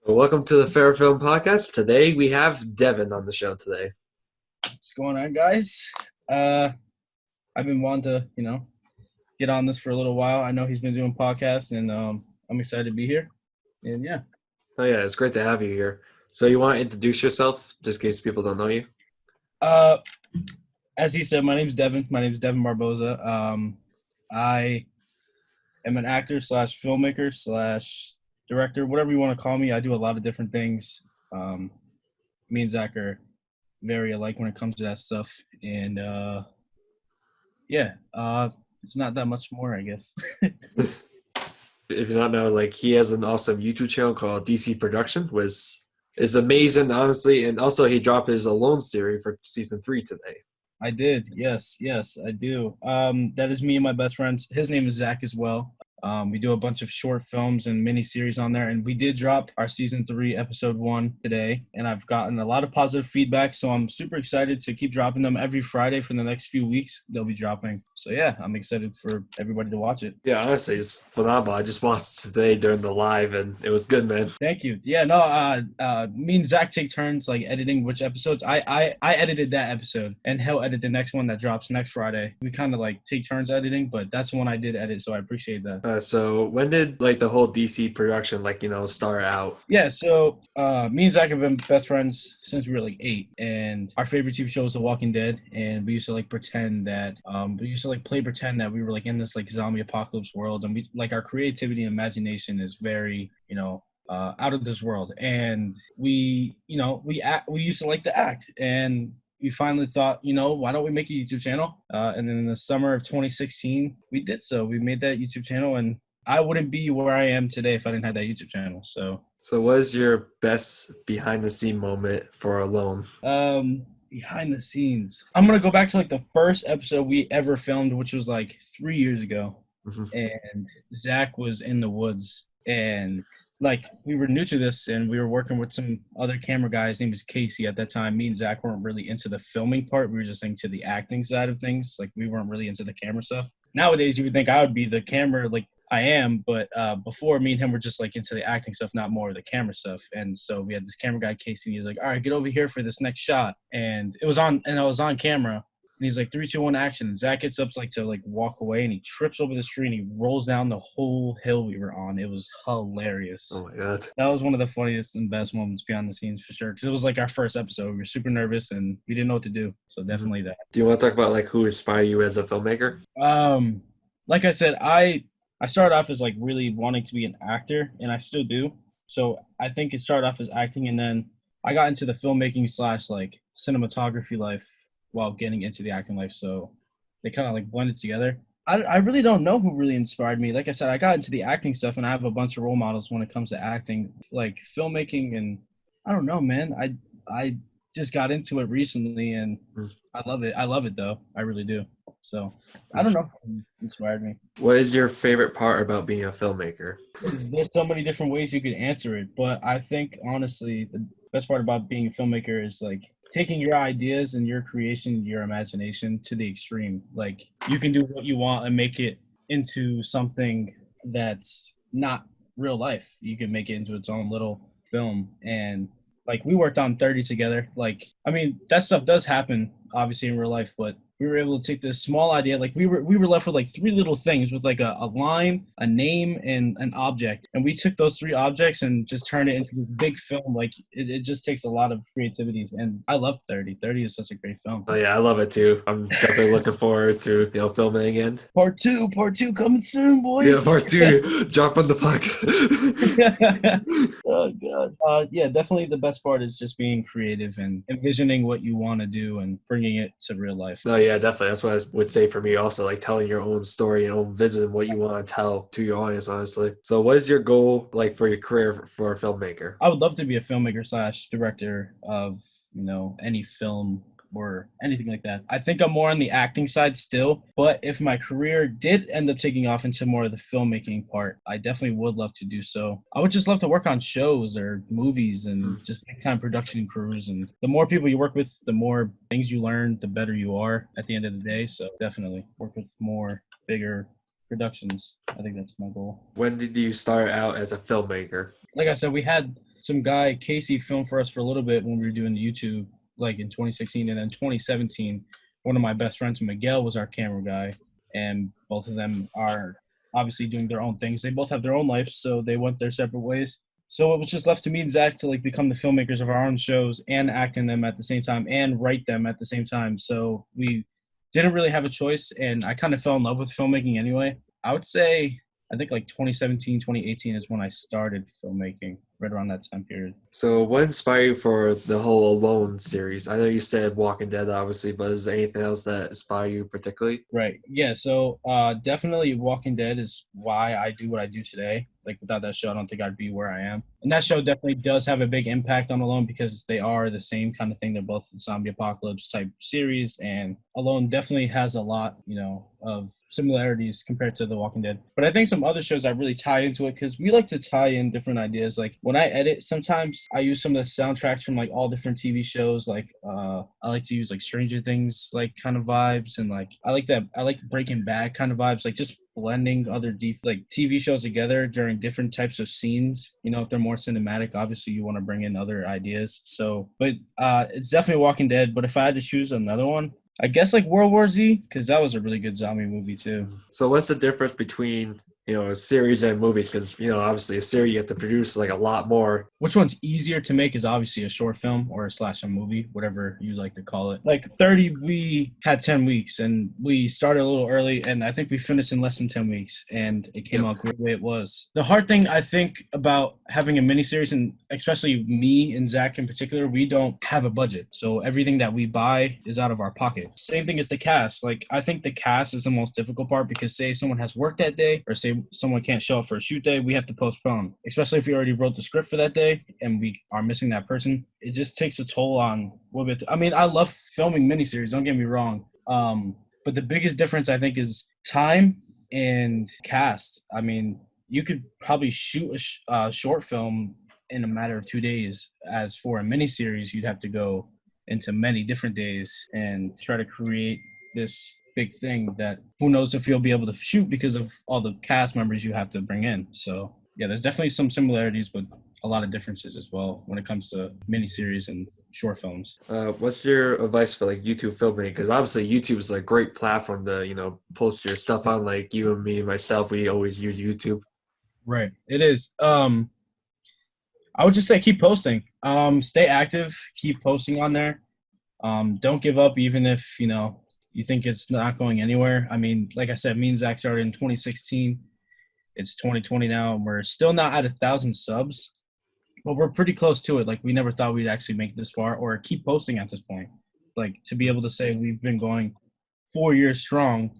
Welcome to the Ferra Film Podcast. Today we have Deven on the show today. What's going on, guys? I've been wanting to, get on this for a little while. I know he's been doing podcasts, and I'm excited to be here. And yeah. Oh yeah, it's great to have you here. So you want to introduce yourself, just in case people don't know you? Uh, as he said, my name's Deven. My name's Deven Barbosa. I am an actor slash filmmaker slash director, whatever you want to call me. I do a lot of different things. Me and Zach are very alike when it comes to that stuff. And it's not that much more, I guess. If you don't know, he has an awesome YouTube channel called DC Production, which is amazing, honestly. And also he dropped his Alone series for season 3 today. I did. Yes, I do. That is me and my best friend. His name is Zach as well. We do a bunch of short films and mini series on there, and we did drop our season 3 episode 1 today, and I've gotten a lot of positive feedback, so I'm super excited to keep dropping them every Friday for the next few weeks. They'll be dropping. So yeah, I'm excited for everybody to watch it. Yeah, honestly, it's phenomenal. I just watched it today during the live, and it was good, man. Thank you. Yeah, no, me and Zach take turns editing which episodes. I edited that episode, and he'll edit the next one that drops next Friday. We kind of take turns editing, but that's the one I did edit, so I appreciate that. So when did the whole DC production start out? Yeah, so me and Zach have been best friends since we were 8, and our favorite TV show was The Walking Dead, and we used to pretend that play pretend that we were in this zombie apocalypse world, and we our creativity and imagination is very out of this world, and we used to like to act, and we finally thought, why don't we make a YouTube channel? And then in the summer of 2016, we did so. We made that YouTube channel, and I wouldn't be where I am today if I didn't have that YouTube channel. So what is your best behind-the-scene moment for Alone? Behind the scenes, I'm going to go back to the first episode we ever filmed, which was 3 years ago. Mm-hmm. And Zach was in the woods, and we were new to this, and we were working with some other camera guys. His name was Casey at that time. Me and Zach weren't really into the filming part. We were just into the acting side of things. We weren't really into the camera stuff. Nowadays, you would think I would be the camera, I am, but before, me and him were just into the acting stuff, not more of the camera stuff. And so we had this camera guy, Casey, and he was all right, get over here for this next shot. And I was on camera. And he's 3, 2, 1, action. And Zach gets up to walk away, and he trips over the tree, and he rolls down the whole hill we were on. It was hilarious. Oh my god, that was one of the funniest and best moments behind the scenes for sure. Because it was our first episode. We were super nervous, and we didn't know what to do. So definitely that. Do you want to talk about who inspired you as a filmmaker? Like I said, I started off as really wanting to be an actor, and I still do. So I think it started off as acting, and then I got into the filmmaking slash cinematography life while getting into the acting life, so they kind of blended together. I really don't know who really inspired me. Like I said, I got into the acting stuff, and I have a bunch of role models when it comes to acting, filmmaking, and I don't know, man. I just got into it recently, and I love it. I love it, though. I really do. So I don't know who inspired me. What is your favorite part about being a filmmaker? There's so many different ways you could answer it, but I think, honestly, the best part about being a filmmaker is taking your ideas and your creation, your imagination to the extreme. You can do what you want and make it into something that's not real life. You can make it into its own little film. And we worked on 30 together. That stuff does happen obviously in real life, but we were able to take this small idea. We were left with 3 little things with a line, a name, and an object. And we took those 3 objects and just turned it into this big film. It just takes a lot of creativity. And I love 30. 30 is such a great film. Oh yeah, I love it too. I'm definitely looking forward to filming again. Part two coming soon, boys. Yeah, part 2. Drop on the podcast. Oh god. Yeah, definitely the best part is just being creative and envisioning what you want to do and bringing it to real life. Oh yeah, definitely. That's what I would say for me also, telling your own story, your own vision, what you want to tell to your audience, honestly. So what is your goal for your career for a filmmaker? I would love to be a filmmaker slash director of, any film or anything like that. I think I'm more on the acting side still, but if my career did end up taking off into more of the filmmaking part, I definitely would love to do so. I would just love to work on shows or movies and just big time production crews, and the more people you work with, the more things you learn, the better you are at the end of the day. So definitely work with more bigger productions. I think that's my goal. When did you start out as a filmmaker? Like I said, we had some guy, Casey, filmed for us for a little bit when we were doing the YouTube, like in 2016. And then 2017, one of my best friends, Miguel, was our camera guy. And both of them are obviously doing their own things. They both have their own lives, so they went their separate ways. So it was just left to me and Zach to like become the filmmakers of our own shows and act in them at the same time and write them at the same time. So we didn't really have a choice, and I kind of fell in love with filmmaking anyway. I would say I think like 2017, 2018 is when I started filmmaking, right around that time period. So what inspired you for the whole Alone series? I know you said Walking Dead, obviously, but is there anything else that inspired you particularly? Right. Yeah. So definitely Walking Dead is why I do what I do today. Like without that show, I don't think I'd be where I am. And that show definitely does have a big impact on Alone because they are the same kind of thing. They're both the zombie apocalypse type series, and Alone definitely has a lot, of similarities compared to The Walking Dead. But I think some other shows that really tie into it because we like to tie in different ideas. Like when I edit, sometimes I use some of the soundtracks from like all different TV shows. Like I like to use like Stranger Things like kind of vibes, and like I like Breaking Bad kind of vibes. Like just blending other like TV shows together during different types of scenes. If they're more cinematic, obviously you want to bring in other ideas. So, but it's definitely Walking Dead. But if I had to choose another one, I guess like World War Z, because that was a really good zombie movie too. So what's the difference between, a series and movies? Because, obviously a series you have to produce like a lot more. Which one's easier to make is obviously a short film or a movie, whatever you like to call it. Like 30, we had 10 weeks and we started a little early, and I think we finished in less than 10 weeks, and it came out great the way it was. The hard thing I think about having a miniseries, and especially me and Zach in particular, we don't have a budget. So everything that we buy is out of our pocket. Same thing as the cast. Like I think the cast is the most difficult part because say someone has work that day, or say someone can't show up for a shoot day, we have to postpone, especially if we already wrote the script for that day and we are missing that person. It just takes a toll on what bit. I mean, I love filming miniseries, don't get me wrong. But the biggest difference I think is time and cast. I mean, you could probably shoot a short film in a matter of 2 days. As for a miniseries, you'd have to go into many different days and try to create this big thing that who knows if you'll be able to shoot because of all the cast members you have to bring in. So yeah, there's definitely some similarities, but a lot of differences as well when it comes to miniseries and short films. What's your advice for like YouTube filming? Because obviously YouTube is a great platform to post your stuff on. Like you and me and myself, we always use YouTube. Right, it is. I would just say keep posting. Stay active, keep posting on there. Don't give up even if you think it's not going anywhere. I mean, like I said, me and Zach started in 2016. It's 2020 now, and we're still not at 1,000 subs, but we're pretty close to it. Like, we never thought we'd actually make this far or keep posting at this point. Like, to be able to say we've been going 4 years strong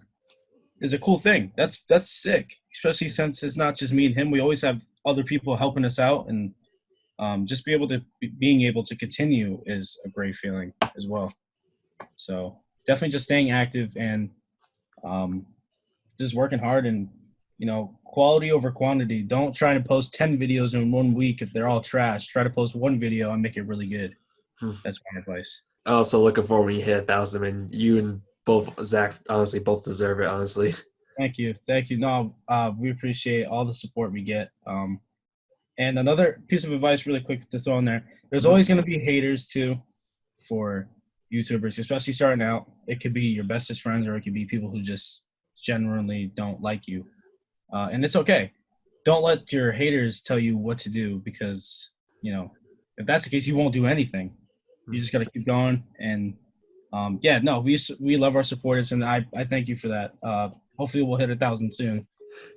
is a cool thing. That's sick, especially since it's not just me and him. We always have other people helping us out, and just being able to continue is a great feeling as well. So definitely just staying active and just working hard and, quality over quantity. Don't try to post 10 videos in 1 week if they're all trash. Try to post one video and make it really good. That's my advice. Also looking forward when you hit 1,000, and you and both Zach honestly both deserve it, honestly. Thank you. No, we appreciate all the support we get. And another piece of advice really quick to throw in there, there's always going to be haters too for YouTubers, especially starting out. It could be your bestest friends, or it could be people who just genuinely don't like you. And it's okay. Don't let your haters tell you what to do because, if that's the case, you won't do anything. You just got to keep going. And, we love our supporters, and I thank you for that. Hopefully we'll hit 1,000 soon.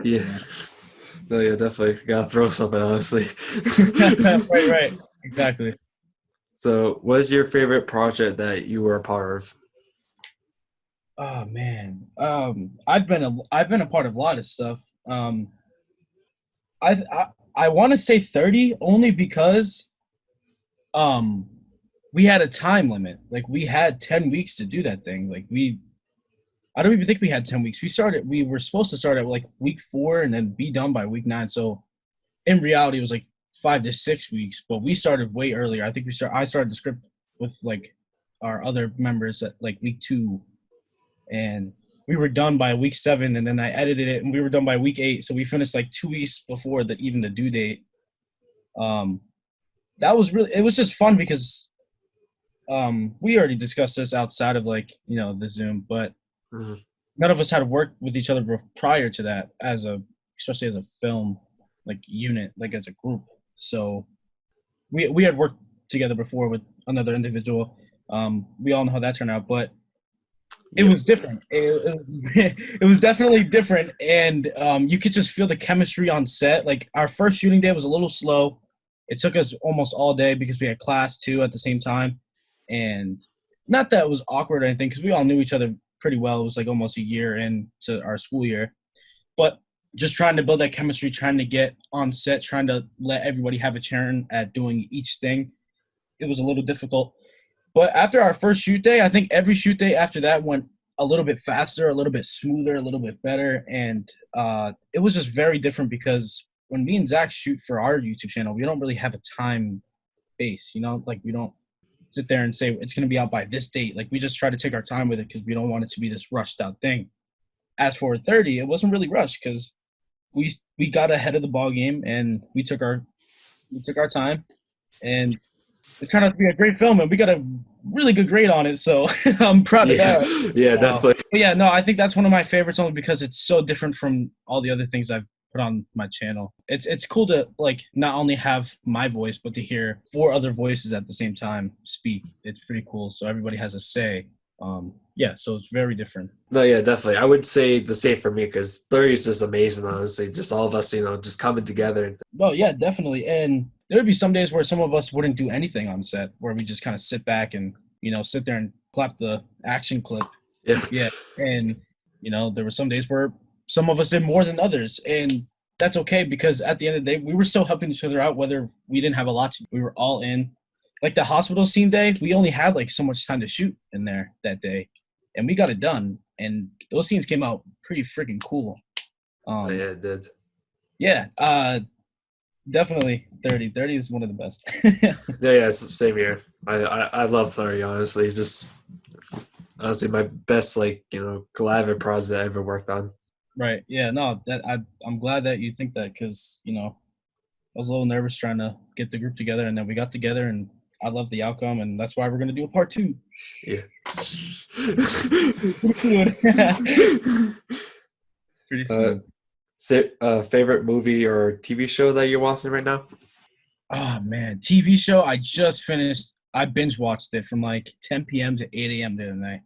Yeah. No, yeah, definitely. Gotta throw something, honestly. Right. Exactly. So, what is your favorite project that you were a part of? Oh man, I've been a part of a lot of stuff. I want to say 30 only because we had a time limit. Like we had 10 weeks to do that thing. Like I don't even think we had 10 weeks. We were supposed to start at like week 4 and then be done by week 9. So in reality, it was like 5 to 6 weeks, but we started way earlier. I think I started the script with like our other members at like week 2, and we were done by week 7, and then I edited it and we were done by week 8. So we finished like 2 weeks before even the due date. that was really, it was just fun because we already discussed this outside of like, the Zoom, but Mhm. none of us had worked with each other prior to that especially as a film like unit, like as a group. So we had worked together before with another individual. We all know how that turned out, but it Yep. was different. It was definitely different, and you could just feel the chemistry on set. Like our first shooting day was a little slow. It took us almost all day because we had class too at the same time, and not that it was awkward or anything because we all knew each other pretty well. It was like almost a year into our school year, but just trying to build that chemistry, trying to get on set, trying to let everybody have a turn at doing each thing. It was a little difficult. But after our first shoot day, I think every shoot day after that went a little bit faster, a little bit smoother, a little bit better. And it was just very different because when me and Zach shoot for our YouTube channel, we don't really have a time base, like we don't sit there and say it's going to be out by this date. Like we just try to take our time with it because we don't want it to be this rushed out thing. As for 30, it wasn't really rushed because we got ahead of the ball game and we took our time, and it turned out to be a great film, and we got a really good grade on it. So I'm proud of Yeah, that. yeah, definitely. But yeah, no, I think that's one of my favorites only because it's so different from all the other things I've put on my channel. It's cool to like not only have my voice, but to hear four other voices at the same time speak. It's pretty cool. So everybody has a say. Yeah, so it's very different. No, yeah, definitely. I would say the same for me because 30 is just amazing, honestly. Just all of us, just coming together. Well, yeah, definitely. And there would be some days where some of us wouldn't do anything on set, where we just kind of sit back and, sit there and clap the action clip. Yeah. Yeah. And, there were some days where some of us did more than others. And that's okay because at the end of the day, we were still helping each other out, whether we didn't have a lot to do. We were all in. Like the hospital scene day, we only had like so much time to shoot in there that day. And we got it done. And those scenes came out pretty freaking cool. Oh, yeah, it did. Yeah. Definitely 30. 30 is one of the best. Yeah, same here. I love 30, honestly. It's just honestly my best collaborative project I ever worked on. Right. Yeah, no, I'm glad that you think that because, I was a little nervous trying to get the group together, and then we got together, and I love the outcome, and that's why we're going to do a part 2. Yeah. Pretty soon. Favorite movie or TV show that you're watching right now? Oh, man. TV show I just finished. I binge watched it from like 10 p.m. to 8 a.m. the other night.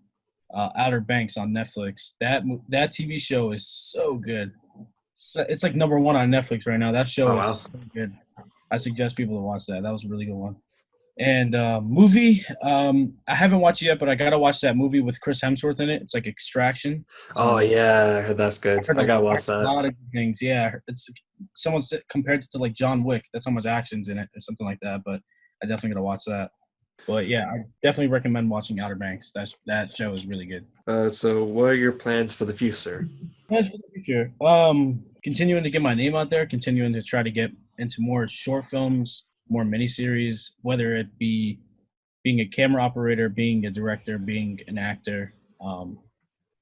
Outer Banks on Netflix. That TV show is so good. So, it's like number 1 on Netflix right now. That show is so good. I suggest people to watch that. That was a really good one. And movie, I haven't watched it yet, but I gotta watch that movie with Chris Hemsworth in it. It's like Extraction. Oh yeah, I heard that's good. I gotta watch that. A lot of things, yeah. It's someone compared it to like John Wick. That's how much action's in it, or something like that. But I definitely gotta watch that. But yeah, I definitely recommend watching Outer Banks. That show is really good. So what are your plans for the future? Plans for the future. Continuing to get my name out there, continuing to try to get into more short films, more miniseries, whether it be being a camera operator, being a director, being an actor.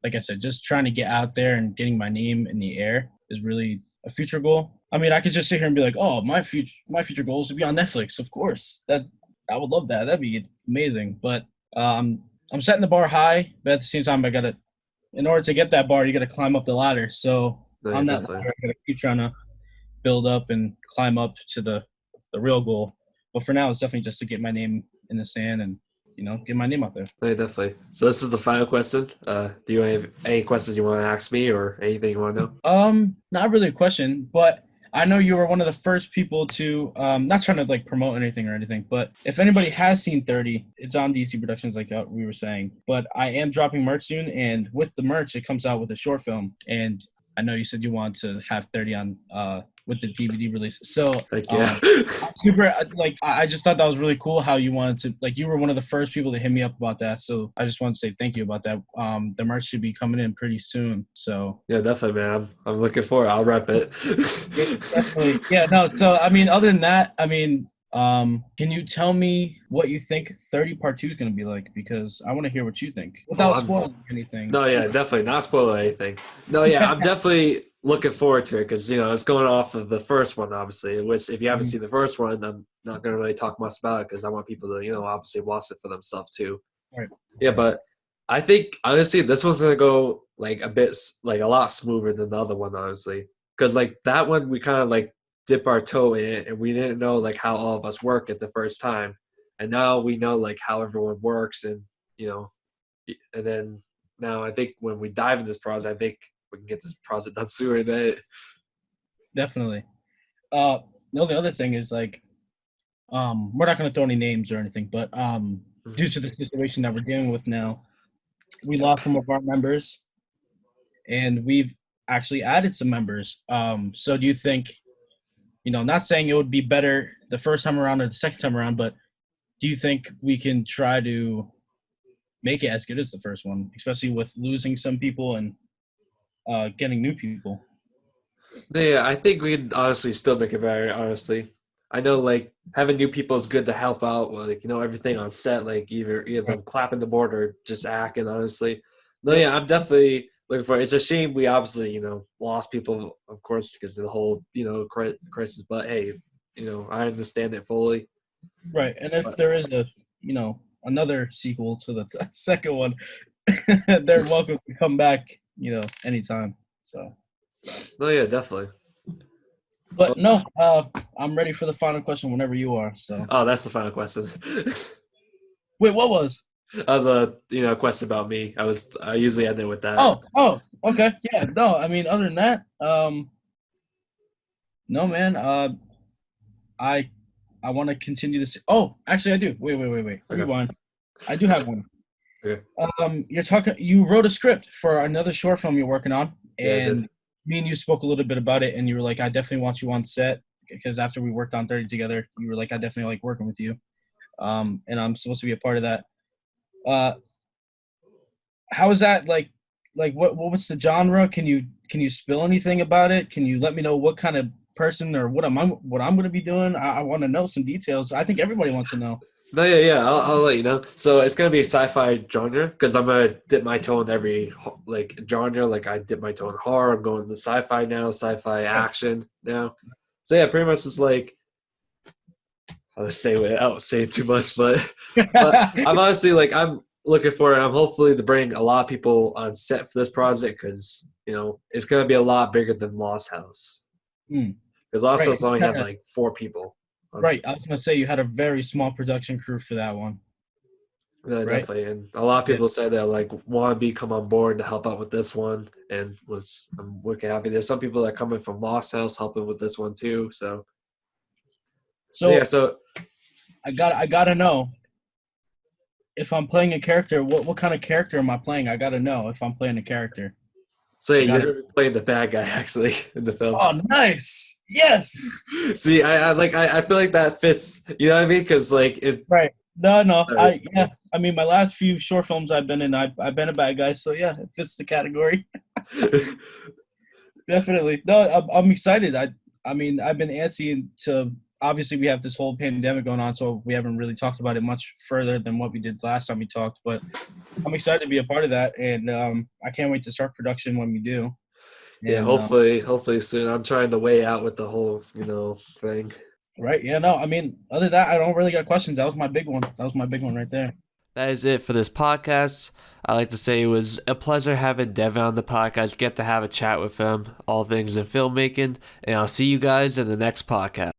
Like I said, just trying to get out there and getting my name in the air is really a future goal. I mean, I could just sit here and be like, oh, my future goal is to be on Netflix. Of course, that I would love that. That'd be amazing. But I'm setting the bar high, but at the same time, in order to get that bar, you got to climb up the ladder. So on that ladder, I got to keep trying to build up and climb up to the real goal. But for now, it's definitely just to get my name in the sand and, get my name out there. Yeah, definitely. So this is the final question. Do you have any questions you want to ask me or anything you want to know? Not really a question, but I know you were one of the first people to, not trying to like promote anything or anything, but if anybody has seen 30, it's on DC Productions like we were saying. But I am dropping merch soon, and with the merch, it comes out with a short film. And I know you said you want to have 30 on with the DVD release. So I just thought that was really cool how you wanted to, like, you were one of the first people to hit me up about that. So I just want to say thank you about that. The merch should be coming in pretty soon. So yeah, definitely, man. I'm looking forward. I'll rep it. Definitely. Yeah, no. So I mean, other than that, I mean, can you tell me what you think 30 Part 2 is going to be like? Because I want to hear what you think without spoiling anything. No, yeah, definitely not spoiling anything. No, yeah, I'm definitely looking forward to it because it's going off of the first one, obviously. Which, if you haven't Mhm. seen the first one, I'm not going to really talk much about it because I want people to obviously watch it for themselves too. Right. Yeah, but I think honestly this one's gonna go like like a lot smoother than the other one, honestly. Because like that one we kind of like dip our toe in it and we didn't know like how all of us work at the first time, and now we know like how everyone works and you know, and then now I think when we dive in this project, I think we can get this project done sooner than it. Definitely. Uh, the only other thing is like, we're not going to throw any names or anything, but due to the situation that we're dealing with now, we lost some of our members, and we've actually added some members. So do you think, not saying it would be better the first time around or the second time around, but do you think we can try to make it as good as the first one, especially with losing some people and getting new people? Yeah, I think we'd honestly still make it better, honestly. I know like having new people is good to help out with like, everything on set, like either Right. them clapping the board or just acting, honestly. No, Yep. yeah, I'm definitely looking for it. It's a shame we obviously, lost people, of course, because of the whole, crisis. But hey, I understand it fully. Right. And if But there is another sequel to the second one, they're welcome to come back, anytime. So, no, yeah, definitely. but no, I'm ready for the final question whenever you are. So, Oh, that's the final question. wait, what was? The question about me. I usually end it with that. Oh, okay, yeah, no, I mean, other than that, no, man, I I want to continue to. Oh, actually, I do. Wait. Okay. Rewind. I do have one. Okay. You wrote a script for another short film you're working on, Yeah, I did. and me and you spoke a little bit about it, and you were like, I definitely want you on set because after we worked on 30 together, you were like, I definitely like working with you. And I'm supposed to be a part of that. Uh, how is that like what's the genre? Can you spill anything about it? Can you let me know what kind of person or what I'm going to be doing? I want to know some details. I think everybody wants to know. No, yeah. I'll let you know. So it's gonna be a sci-fi genre because I'm gonna dip my toe in every like genre. Like I dip my toe in horror. I'm going to sci-fi now, sci-fi action now. So yeah, pretty much it's like I'll say it without saying too much, but I'm honestly like I'm looking for. I'm hopefully to bring a lot of people on set for this project because it's gonna be a lot bigger than Lost House Hmm. because Lost Right. House only had like 4 people on Right. set. I was gonna say you had a very small production crew for that one. Yeah, Right. definitely. And a lot of Yeah. people say that like want to be come on board to help out with this one, and I'm wicked happy. There's some people that are coming from Lost House helping with this one too. So yeah, So so I gotta know if I'm playing a character. What kind of character am I playing? I gotta know if I'm playing a character. so yeah, I you're gotta. gonna be playing the bad guy actually in the film. Oh, nice. Yes. See, I feel like that fits. You know what I mean? Because like it. Right. No. Yeah. I mean, my last few short films I've been in, I've been a bad guy. So yeah, it fits the category. Definitely. No, I'm excited. I mean, I've been antsy to. Obviously, we have this whole pandemic going on, so we haven't really talked about it much further than what we did last time we talked. But I'm excited to be a part of that, and I can't wait to start production when we do. Yeah, And hopefully soon. I'm trying to weigh out with the whole thing. right, yeah, no, I mean, other than that, I don't really got questions. That was my big one. That was my big one right there. That is it for this podcast. I like to say it was a pleasure having Deven on the podcast. Get to have a chat with him, all things in filmmaking, and I'll see you guys in the next podcast.